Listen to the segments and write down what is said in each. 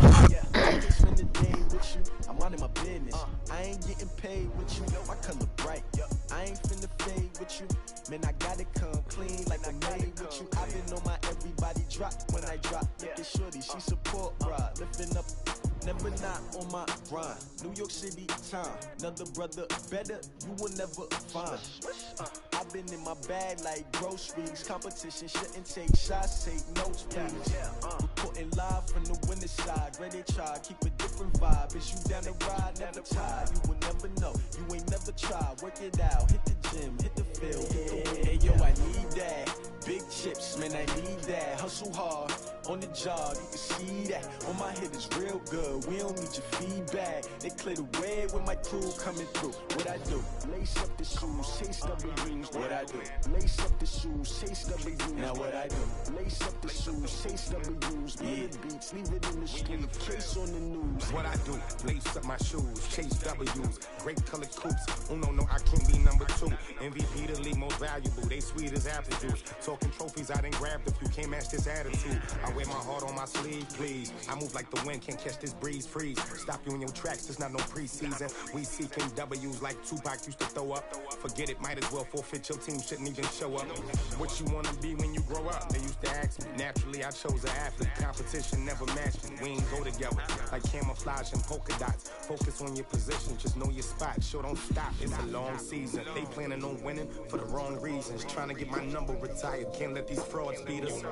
Yeah, I just spend the day with you. I'm minding my business. I ain't getting paid with you. I color bright. I ain't finna fade with you. Man, I gotta come clean like I made with you. I've been on my everybody drop when I drop. Look at shorty, she support ride. Lifting up, never not on my grind. New York City time, another brother better, you will never find. I've been in my bag like groceries. Competition shouldn't take shots, take notes, please. Reporting live from the winter side. Ready to try, keep a different vibe. Is you down the ride, never tired. You will never know, you ain't never tried. Work it out, hit the gym, hit the field. Hey yo, I need that. Big chips, man, I need that. Hustle hard, on the job, you can see that. On my head is real good, we don't need your feedback. They clear the way with my crew coming through. What I do? Lace up the shoes, chase W's. What I do? Lace up the shoes, chase W's. Now what I do? Lace up the shoes, chase W's. Yeah. Beats, leave it in the street, case on the news. What I do? Lace up my shoes, chase W's. Great colored coops. Uno, no, I can't be number 2. MVP the league most valuable. They sweet as apple juice. Talking trophies, I didn't grab the few. Can't match this attitude. I wear my heart on my sleeve, please. I move like the wind, can't catch this breeze, freeze. Stop you in your tracks, there's not no preseason. We seeking W's like Tupac used to throw up. Forget it, might as well forfeit. Your team shouldn't even show up. What you wanna be when you grow up? They used to ask me. Naturally, I chose an athlete. Competition never matched me. We ain't go together like camouflage and polka dots. Focus on your position, just know your spot. Sure, don't stop. It's a long season. They planning on winning for the wrong reasons. Trying to get my number retired. Can't let these frauds beat us.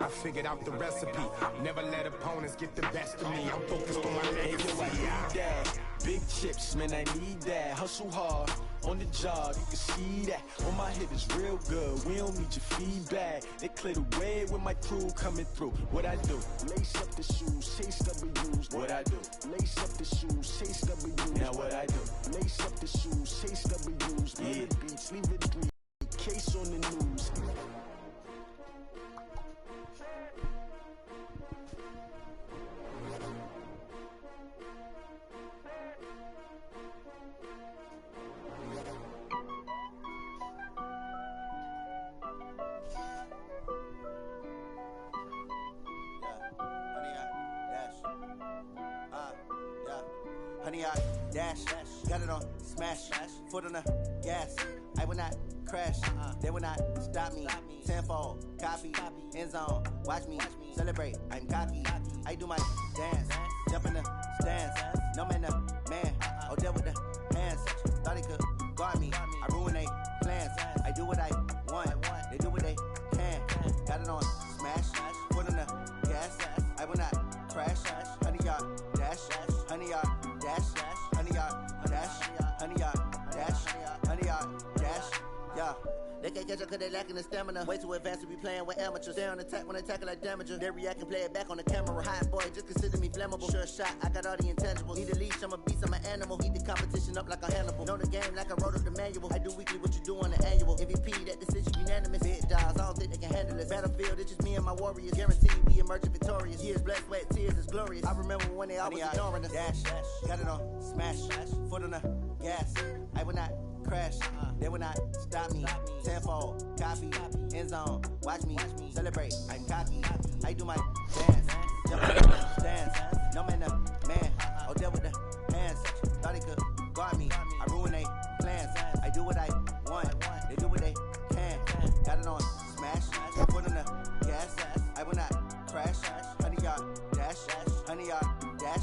I figured out the recipe. Never let opponents get the best of me. I'm focused on my legacy. I need that. Big chips, man, I need that. Hustle hard, on the job, you can see that. On my head is real good, we don't need your feedback. They clear the way with my crew coming through. What I do? Lace up the shoes, chase W's. What I do? Lace up the shoes, chase W's. Now what I do? Lace up the shoes, chase W's. Yeah. Beats, leave it 3, case on the news. Honey, I dash, got it on smash, foot on the gas. I will not crash, they will not stop me. Tenfold, copy, end zone, watch me celebrate. I'm cocky, I do my dance, jump in the stands. No man, the man, oh, deal with the hands. Thought he could guard me, I ruin they plans. I do what I want, they do what they can. Got it on smash, foot on the gas. I will not crash, honey, y'all dash, honey, y'all dash, honey, y'all dash, honey, y'all dash, honey, y'all dash, yeah. They can't catch up cause they lacking the stamina. Way too advanced to be playing with amateurs. Stay on attack when attacking like damager. They react and play it back on the camera. Hot boy, just consider me flammable. Sure shot, I got all the intangibles. Need a leash, I'm a beast, I'm an animal. Heat the competition up like a Hannibal. Know the game like I wrote up the manual. I do weekly what you do on the annual. MVP, that decision unanimous. Big dogs, I don't think they can handle it. Battlefield, it's just me and my warriors. Guaranteed we emerging victorious. Years, blood, sweat, tears, is glorious. I remember when they always ignoring us. Dash, got it on smash, foot on the gas. I will not crash, they will not stop me. Tenfold, copy, end zone, watch me celebrate. I'm cocky, I do my dance, jump in the stands. No man, the man, oh, deal with the hands. Thought he could guard me, I ruin they plans. I do what I want, they do what they can. Got it on smash, foot on the gas. I will not crash, honey, y'all dash, honey, y'all dash,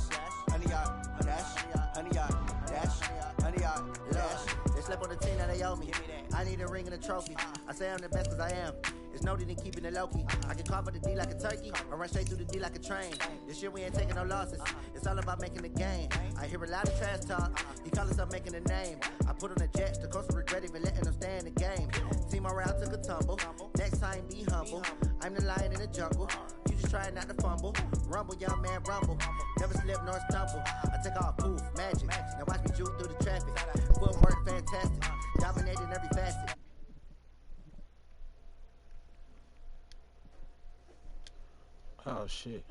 honey, y'all dash, honey, y'all dash, honey, y'all dash. Slept on the team that they owe me. I need a ring and a trophy. I say I'm the best cause I am. It's no need in keeping it low-key. I can carve up the D like a turkey or run straight through the D like a train. This year we ain't taking no losses. It's all about making the game. I hear a lot of trash talk. He call us up making a name. I put on the jets. The coach will regret even letting them stay in the game. Team morale took a tumble. Next time be humble. I'm the lion in the jungle. You just try not to fumble. Rumble, young man, rumble. Never slip nor stumble. I take off, poof, magic. Now watch me juke through the traffic. Footwork fantastic. Dominating every facet. Oh shit.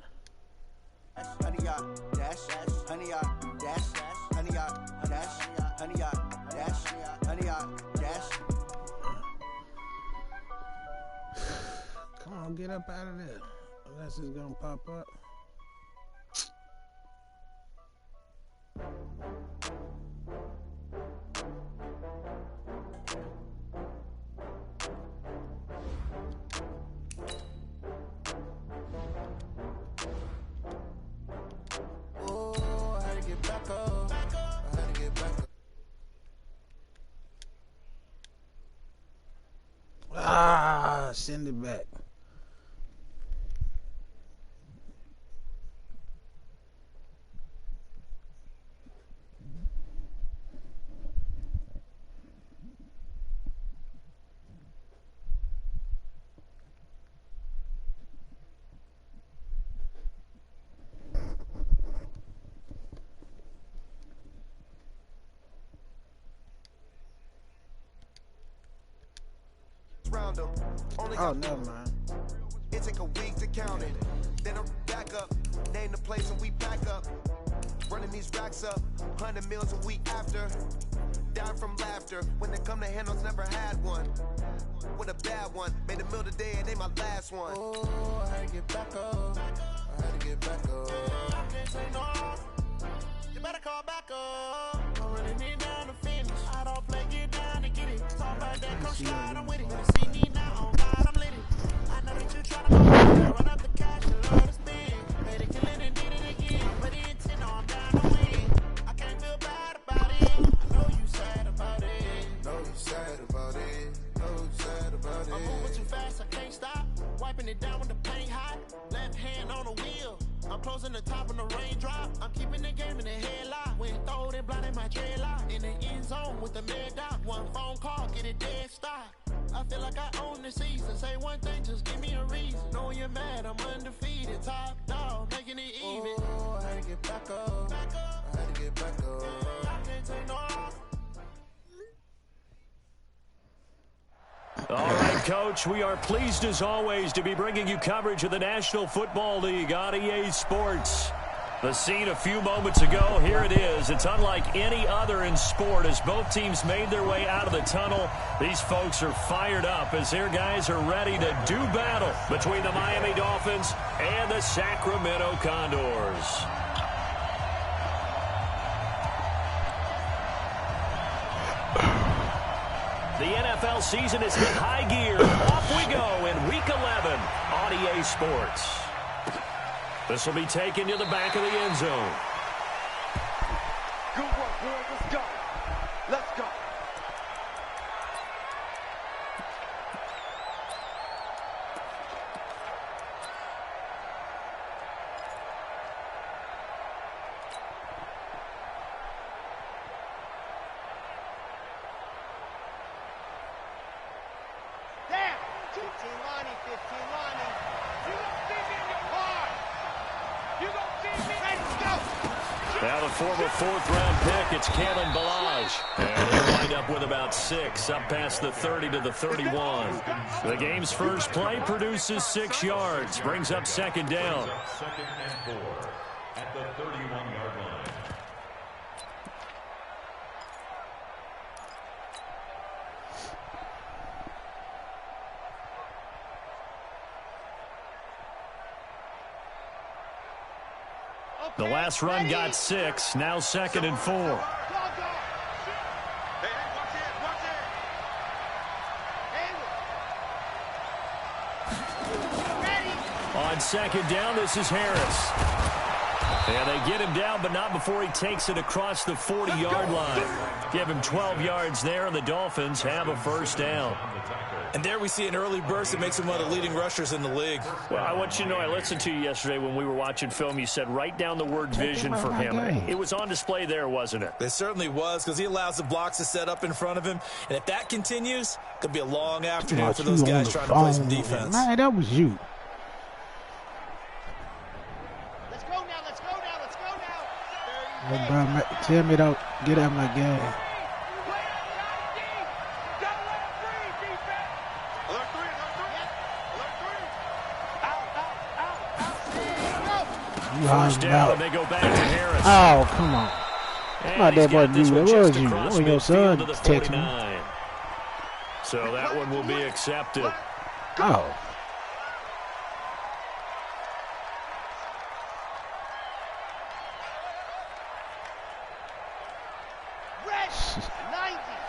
Honey, y'all dash, honey, y'all dash, honey, y'all dash, honey, y'all dash, honey, y'all dash. Come on, get up out of there. Unless it's gonna pop up. get back up. I had to get back up. Send it back. Oh, never mind. It take a week to count it. Then I'm back up, name the place and we pack up. Running these racks up, 100 meals a week after. Dying from laughter, when they come to handles, never had one. With a bad one, made a meal today and they my last one. Oh, I had to get back up. I had to get back up. I can't say no. You better call back up. I'm running it down to finish. I don't play, get down to get it. Talk about that, come slide, I'm with it. Better see me now, oh God, I'm lit it. I know that you tryna run up the cash and love to spend. Made it kill it and did it again. But the intent, no, I'm down to win. I can't feel bad about it. I know you sad about it. Know you sad about it. Know you sad about it. I'm moving too fast, I can't stop. Wiping it down with the paint hot. Left hand on the wheel. I'm closing the top on the raindrop. I'm keeping the game in the headlock. When throwed and blinded my dreadlock. In the end zone with the mad dot. One phone call, get it dead stop. I feel like I own the season. Say one thing, just give me a reason. Knowing you're mad, I'm undefeated. Top dog, making it even. Oh, I had to get back up. I had to get back up. I can't take no off. All right, Coach, we are pleased as always to be bringing you coverage of the National Football League on EA Sports. The scene a few moments ago, here it is. It's unlike any other in sport as both teams made their way out of the tunnel. These folks are fired up as their guys are ready to do battle between the Miami Dolphins and the Sacramento Condors. The NFL season is in high gear. Off we go in Week 11 on EA Sports. This will be taken to the back of the end zone. Good work, boys. Let's go. Let's go. Now the former fourth-round pick, it's Kalen Ballage. And they wind up with about 6, up past the 30 to the 31. The game's first play produces 6 yards, brings up second down. Second and 4 at the 31-yard line. The last run got 6, now second and 4. On second down, this is Harris. And they get him down, but not before he takes it across the 40-yard line. Give him 12 yards there, and the Dolphins have a first down. And there we see an early burst that makes him one of the leading rushers in the league. Well, I want you to know, I listened to you yesterday when we were watching film. You said write down the word vision for him. It was on display there, wasn't it? It certainly was, because he allows the blocks to set up in front of him. And if that continues, it could be a long afternoon for those guys trying to play some defense. Man, that was you. Let's go now. Let's go now. Let's go now. Hey, bro, tell me don't get out my game. First down, and they go back to Harris. Oh, come on. And that boy, this one dude. That just was you. across Oh, your son midfield to the texting me. 49. So that one will be accepted. Oh.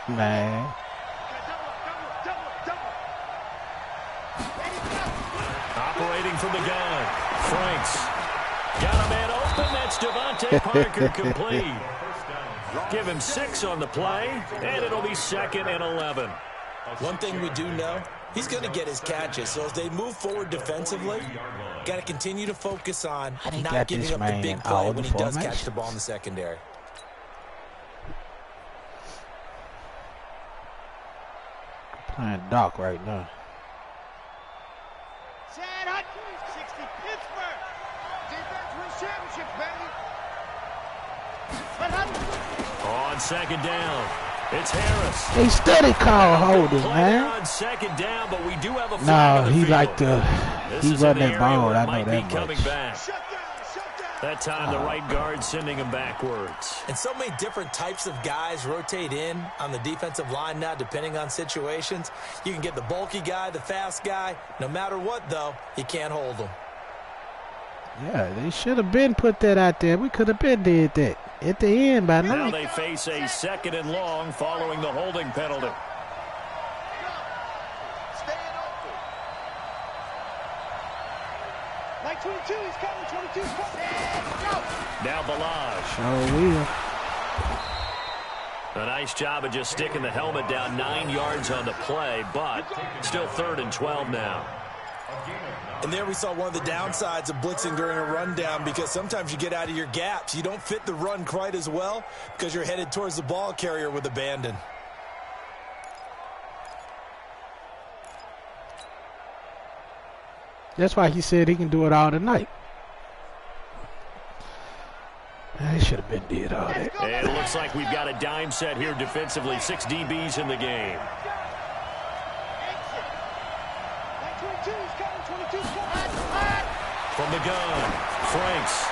Man. Operating from the gun. Franks got a man open. That's It's Devontae Parker complete. Give him 6 on the play, and it'll be 2nd and 11. One thing we do know, he's going to get his catches. So as they move forward defensively, got to continue to focus on not giving up the big play when he does catch the ball in the secondary. Playing Doc right now. Sad Hut, 60 Pittsburgh. Defense wins championships, baby. On 2nd down, it's Harris. He steady call holding, man. On 2nd down, but we do have a No, he field. like to. He run that ball. I know that coming much. back. That time, the right guard sending him backwards. And so many different types of guys rotate in on the defensive line now, depending on situations. You can get the bulky guy, the fast guy. No matter what, though, you can't hold them. Yeah, they should have been put that out there. We could have been did that at the end by now. Now they face a 2nd and long following the holding penalty. Like 22, he's coming. 22's coming. Now Balaj. Oh, will. A nice job of just sticking the helmet down 9 yards on the play, but still 3rd and 12 now. And there we saw one of the downsides of blitzing during a rundown, because sometimes you get out of your gaps. You don't fit the run quite as well because you're headed towards the ball carrier with abandon. That's why he said he can do it all tonight. He should have been did all that. And it looks like we've got a dime set here defensively. 6 DBs in the game. From the gun, Franks.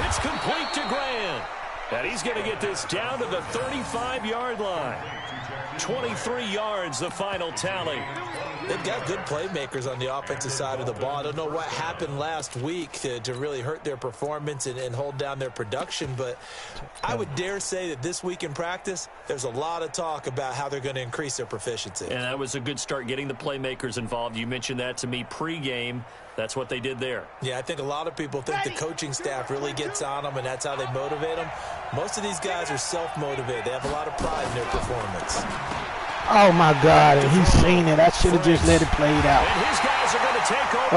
It's complete to Grant. And he's going to get this down to the 35-yard line. 23 yards, the final tally. They've got good playmakers on the offensive side of the ball. I don't know what happened last week to really hurt their performance and hold down their production, but I would dare say that this week in practice, there's a lot of talk about how they're going to increase their proficiency. And that was a good start, getting the playmakers involved. You mentioned that to me pregame. That's what they did there. Yeah, I think a lot of people think the coaching staff really gets on them, and that's how they motivate them. Most of these guys are self-motivated. They have a lot of pride in their performance. Oh, my God, and he's seen it. I should have just let it play it out. And his guys are going to take over.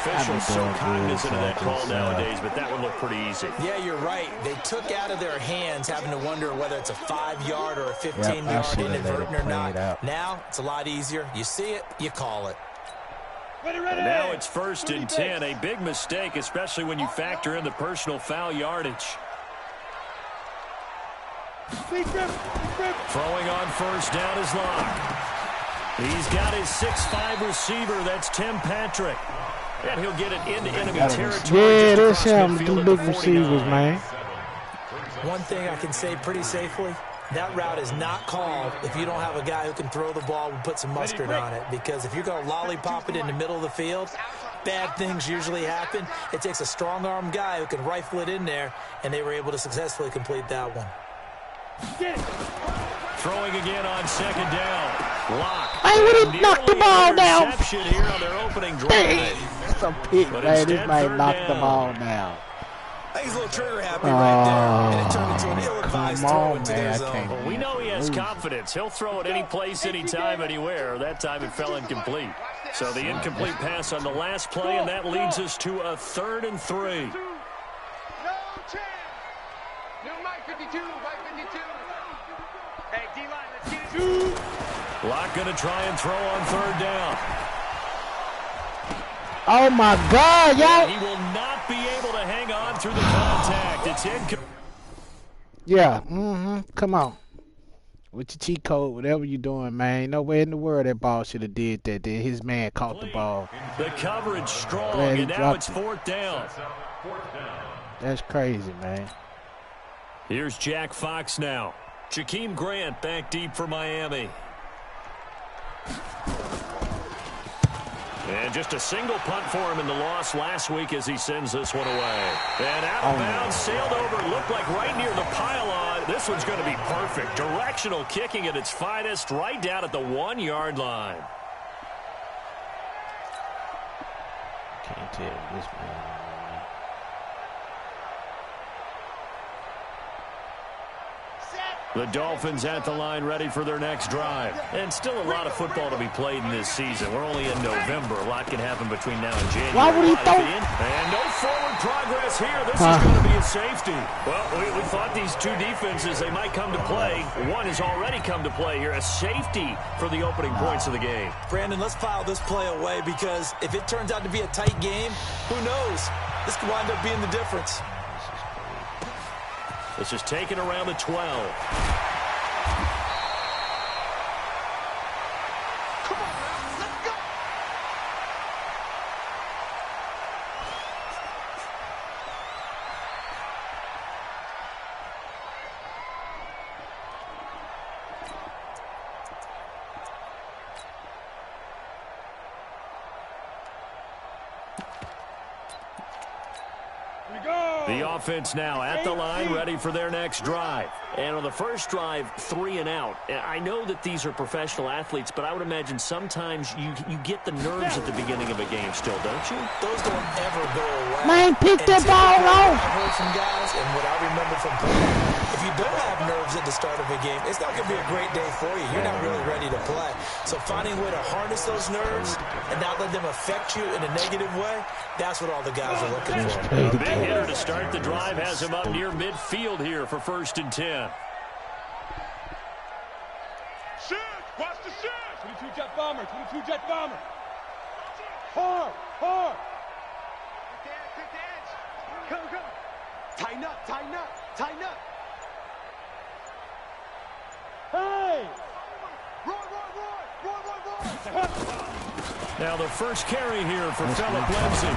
Officials so cognizant of that call nowadays, but that one looked pretty easy. Yeah, you're right. They took out of their hands having to wonder whether it's a 5-yard or a 15-yard inadvertent or not. Now it's a lot easier. You see it, you call it. And now it's 1st and 10. A big mistake, especially when you factor in the personal foul yardage. Throwing on 1st down is Locke. He's got his 6'5 receiver. That's Tim Patrick. And he'll get it into enemy territory. Yeah, that's him, the big receivers, man. One thing I can say pretty safely, that route is not called if you don't have a guy who can throw the ball and put some mustard on it. Because if you're going to lollipop it in the middle of the field, bad things usually happen. It takes a strong-arm guy who can rifle it in there, and they were able to successfully complete that one. Throwing again on 2nd down. Locke. Hey, would he knock the ball down? Here on their opening drive. Hey, that's a pick, man. This man knocked the ball down. I think he's a little trigger happy right there, and it turned into an ill-advised throw into their zone. Well, we know he has confidence. He'll throw it any place, anytime, anywhere. That time it fell incomplete. So the incomplete pass on the last play, and that leads us to a 3rd and 3. Locke going to try and throw on 3rd down. Oh, my God, y'all. He will not be able to hang on through the contact. It's incomplete. Yeah, come on. With your cheat code, whatever you're doing, man. Nowhere in the world that ball should have did that. His man caught the ball. The coverage strong, and now it's 4th down. That's crazy, man. Here's Jack Fox now. Jakeem Grant back deep for Miami. And just a single punt for him in the loss last week as he sends this one away. And out of bounds, sailed over, looked like right near the pylon. This one's going to be perfect. Directional kicking at its finest, right down at the 1-yard line. Can't tell you, this man. The Dolphins at the line ready for their next drive. And still a lot of football to be played in this season. We're only in November. A lot can happen between now and January. Why would he throw? And no forward progress here. This is going to be a safety. Well, we thought these two defenses, they might come to play. One has already come to play here. A safety for the opening points of the game. Brandon, let's file this play away because if it turns out to be a tight game, who knows? This could wind up being the difference. This is taken around the 12. Come on, man. Let's go. The offense now at the line, ready for their next drive. And on the first drive, 3 and out. I know that these are professional athletes, but I would imagine sometimes you get the nerves at the beginning of a game still, don't you? Those don't ever go away. Man, pick that ball off. I heard some guys, and what I remember from playing, if you don't have nerves at the start of a game, it's not going to be a great day for you. You're not really ready to play. So finding a way to harness those nerves and not let them affect you in a negative way, that's what all the guys are looking for. A big hitter to start the drive has him up near midfield here for 1st and 10. Shoot! Watch the shoot! 22 jet bomber, 22 jet bomber. Hard, hard. Quick edge. Go, go. Tighten up, tighten up, tighten up. Hey! Roy, Roy, Roy, Roy, Roy, Roy. Now the first carry here for Phillip Lindsay.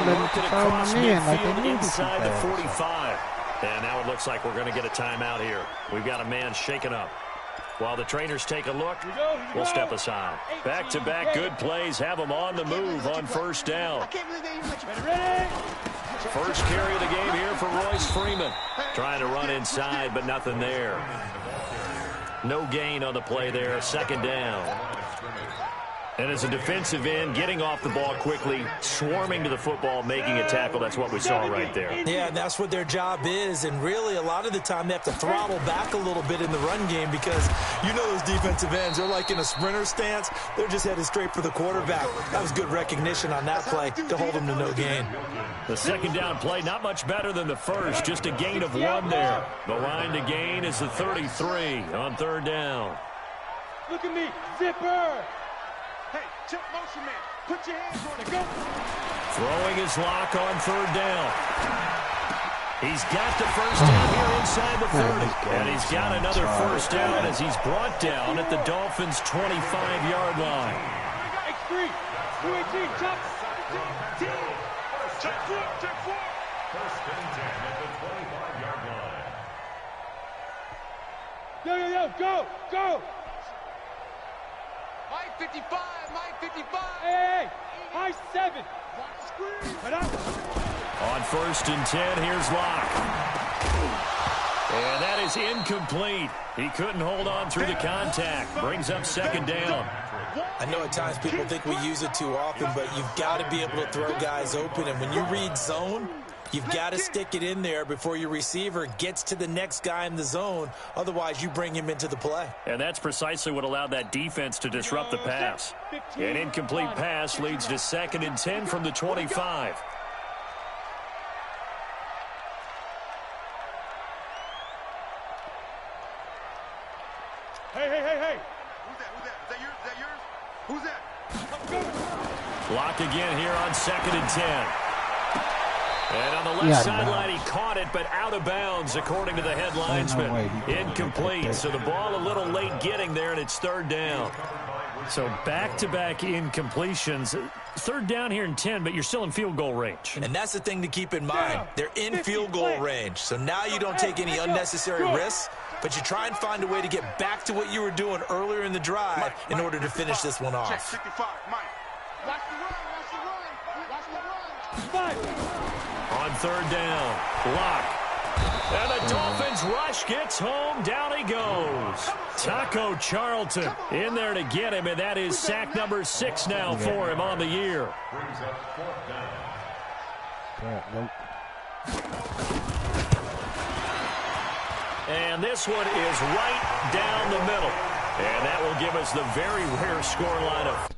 Working across midfield like inside the 45. And now it looks like we're going to get a timeout here. We've got a man shaken up. While the trainers take a look, we'll step aside. Back-to-back good plays have them on the move on 1st down. First carry of the game here for Royce Freeman. Trying to run inside, but nothing there. No gain on the play there, 2nd down. And as a defensive end, getting off the ball quickly, swarming to the football, making a tackle, that's what we saw right there. Yeah, and that's what their job is. And really, a lot of the time, they have to throttle back a little bit in the run game because you know those defensive ends, they're like in a sprinter stance. They're just headed straight for the quarterback. That was good recognition on that play to hold them to no gain. The 2nd down play, not much better than the first, just a gain of 1 there. The line to gain is the 33 on 3rd down. Look at me, zipper. Hey, check motion man. Put your hands on it. Go. Throwing his lock on 3rd down. He's got the 1st down here inside the 30. And he's got another 1st down as he's brought down at the Dolphins' 25-yard line. X3, 218, chop. Check 4, check 4. 1st and 10 at the 25-yard line. Yo, go, go. Mike 55, Mike 55. Hey, high 7. On 1st and 10, here's Locke. And that is incomplete. He couldn't hold on through the contact. Brings up 2nd down. I know at times people think we use it too often, but you've got to be able to throw guys open. And when you read zone, you've got to stick it in there before your receiver gets to the next guy in the zone. Otherwise, you bring him into the play. And that's precisely what allowed that defense to disrupt the pass. An incomplete pass leads to 2nd and 10 from the 25. Hey. Who's that? Lock again here on 2nd and 10. And on the left sideline, he caught it, but out of bounds, according to the head linesman. Incomplete, so the ball a little late getting there, and it's 3rd down. So back-to-back incompletions. 3rd down here in 10, but you're still in field goal range. And that's the thing to keep in mind. They're in field goal range. So now you don't take any unnecessary risks, but you try and find a way to get back to what you were doing earlier in the drive in order to finish this one off. Check 55, Mike. Watch the run. On 3rd down, Locke And the Dolphins rush gets home. Down he goes. Taco Charlton in there to get him, and that is sack number 6 now for him on the year. Brings up 4th down. And this one is right down the middle. And that will give us the very rare scoreline of